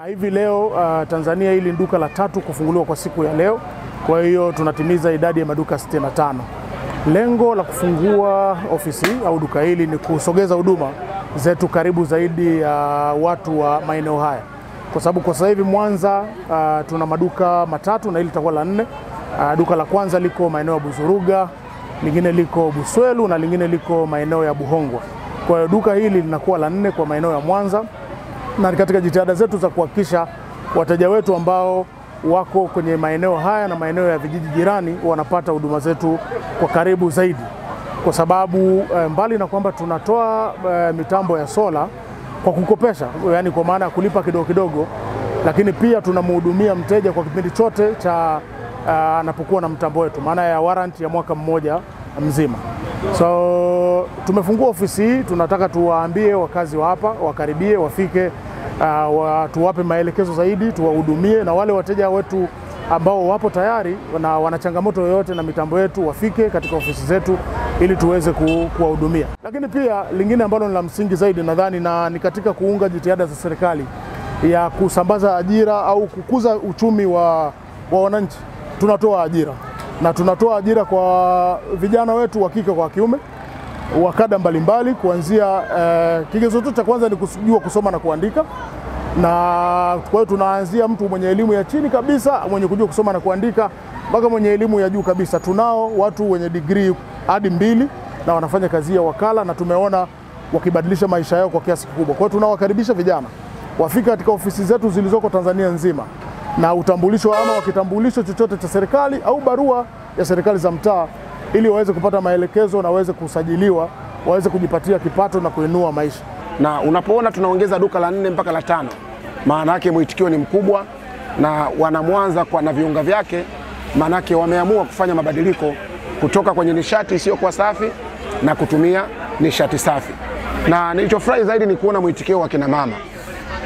Hivi leo Tanzania hili duka la 3 kufunguliwa kwa siku ya leo. Kwa hiyo tunatimiza idadi ya maduka 65. Lengo la kufungua ofisi au duka hili ni kusogeza huduma zetu karibu zaidi ya watu wa maeneo haya. Kwa sababu kwa sasa hivi Mwanza tuna maduka 3 na hili litakuwa la 4. Duka la kwanza liko maeneo ya Buzuruga, lingine liko Buswelu na lingine liko maeneo ya Buhongwa. Kwa hiyo duka hili linakuwa la 4 kwa maeneo ya Mwanza, na katika jitihada zetu za kuhakikisha wateja wetu ambao wako kwenye maeneo haya na maeneo ya vijiji jirani wanapata huduma zetu kwa karibu zaidi. Kwa sababu mbali na kwamba tunatoa mitambo ya sola kwa kukopesha, yani kwa maana ya kulipa kidogo kidogo, lakini pia tunamhudumia mteja kwa kipindi chote cha anapokuwa na mtambo wetu, maana ya warranty ya mwaka mmoja mzima. So tumefungua ofisi hii, tunataka tuwaambie wakazi wa hapa wakaribie, wafike, tuwape maelekezo zaidi, tuwahudumie, na wale wateja wetu ambao wapo tayari na wana changamoto yoyote na mitambo yetu wafike katika ofisi zetu ili tuweze kuwahudumia. Lakini pia lingine ambalo ni la msingi zaidi nadhani ni katika kuunga jitihada za serikali ya kusambaza ajira au kukuza uchumi wa wananchi. Tunatoa ajira, na tunatoa ajira kwa vijana wetu wa kike kwa kiume wa kada mbalimbali, kuanzia kigezo cha kwanza ni kujua kusoma na kuandika, na kwa hiyo tunaanzia mtu mwenye elimu ya chini kabisa mwenye kujua kusoma na kuandika mpaka mwenye elimu ya juu kabisa. Tunao watu wenye degree hadi 2 na wanafanya kazi ya wakala, na tumeona wakibadilisha maisha yao kwa kiasi kikubwa. Kwa hiyo tunawakaribisha vijana wafika katika ofisi zetu zilizoko Tanzania nzima na utambulisho ama wakitambulisho chochote cha serikali au barua ya serikali za mtaa, ili waweze kupata maelekezo na waweze kusajiliwa, waweze kujipatia kipato na kuinua maisha. Na unapoona tunaongeza duka la 4 mpaka la 5, maana yake mwitikio ni mkubwa, na wana Mwanza kwa na viunga vyake, maana yake wameamua kufanya mabadiliko kutoka kwenye nishati isiyokuwa safi na kutumia nishati safi. Na nilichofurahi zaidi ni kuona mwitikio wa kina mama,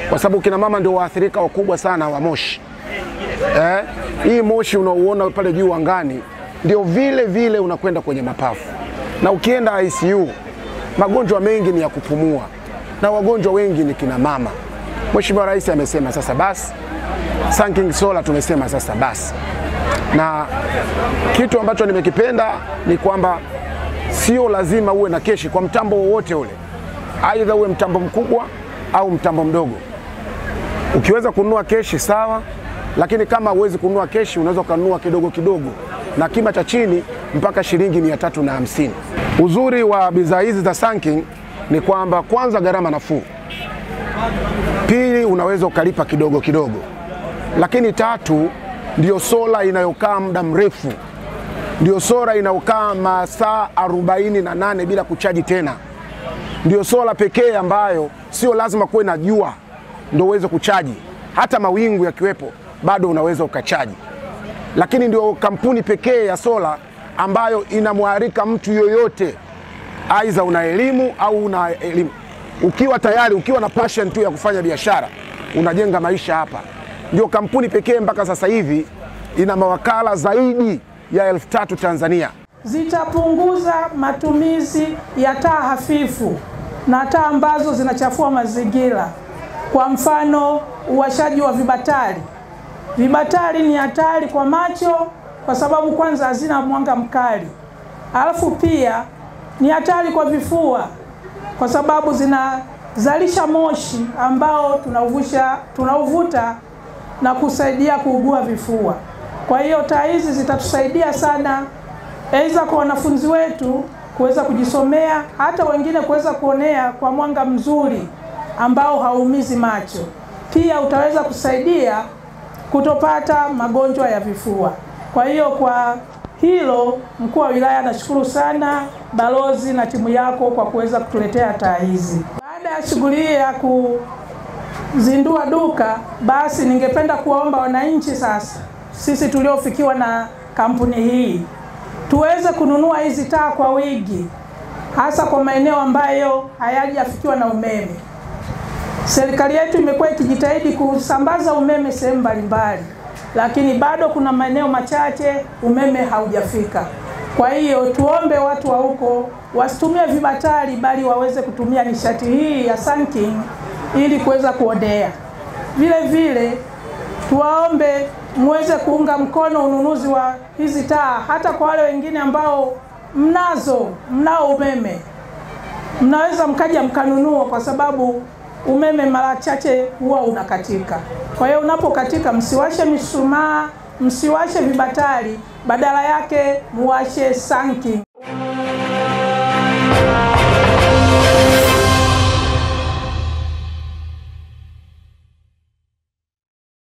kwa sababu kina mama ndio waathirika wakubwa sana wa moshi. Hii moshi unaoona pale juu angani ndio vile vile unakwenda kwenye mapafu, na ukienda ICU magonjwa mengi ni ya kupumua, na wagonjwa wengi ni kina mama. Mheshimiwa Rais amesema sasa basi, Sun-King Solar tumesema sasa basi. Na kitu ambacho nimekipenda ni kwamba sio lazima uwe na keshi kwa mtambo wowote ule, aidha uwe mtambo mkubwa au mtambo mdogo. Ukiweza kununua keshi sawa, lakini kama huwezi kununua keshi unaweza kununua kidogo kidogo, na kima cha chini mpaka shilingi 350. Uzuri wa bidhaa hizi za Sun-King ni kwamba kwanza gharama nafuu, pili unaweza ukalipa kidogo kidogo, lakini tatu ndio sola inayokaa muda mrefu, ndio sola inayokaa masaa 48 bila kuchaji tena, ndio sola pekee ambayo sio lazima kuwe na jua ndio uweze kuchaji, hata mawingu yakiwepo bado unaweza ukachaji. Lakini ndio kampuni pekee ya sola ambayo inamwarika mtu yoyote, aidha una elimu au una elimu. Ukiwa tayari, ukiwa na passion tu ya kufanya biashara, unajenga maisha hapa. Ndio kampuni pekee mpaka sasa hivi ina mawakala zaidi ya 3000 Tanzania. Zitapunguza matumizi ya taa hafifu na taa ambazo zinachafua mazingira. Kwa mfano, uwashaji wa vibatari. Vibatari ni hatari kwa macho kwa sababu kwanza hazina mwanga mkali. Alafu pia ni hatari kwa vifua kwa sababu zinazalisha moshi ambao tunauvuta na kusaidia kuugua vifua. Kwa hiyo taa hizi zitatusaidia sana, aidha kwa wanafunzi wetu kuweza kujisomea, hata wengine kuweza kuonea kwa mwanga mzuri ambao hauumizi macho. Pia utaweza kusaidia kutopata magonjwa ya vifua. Kwa hiyo kwa hilo, mkuu wa wilaya nashukuru sana balozi na timu yako kwa kuweza kutuletea taa hizi. Baada ya shughuli ya kuzindua duka, basi ningependa kuwaomba wananchi sasa, sisi tuliofikiwa na kampuni hii, tuweze kununua hizi taa kwa wingi, hasa kwa maeneo ambayo hayajafikiwa na umeme. Serikali yetu imekuwa ikijitahidi kusambaza umeme sehemu mbalimbali, lakini bado kuna maeneo machache umeme haujafika. Kwa hiyo tuombe watu wa huko wasitumie vibatari, bali waweze kutumia nishati hii ya Sun King ili kuweza kuodea. Vile vile tuwaombe muweze kuunga mkono ununuzi wa hizi taa, hata kwa wale wengine ambao mnao umeme, mnaweza mkaja mkanunua, kwa sababu umeme mara chache huwa unakatika. Kwa hiyo unapokatika, msiwashe mishumaa, msiwashe vibatari, badala yake muwashe Sun King.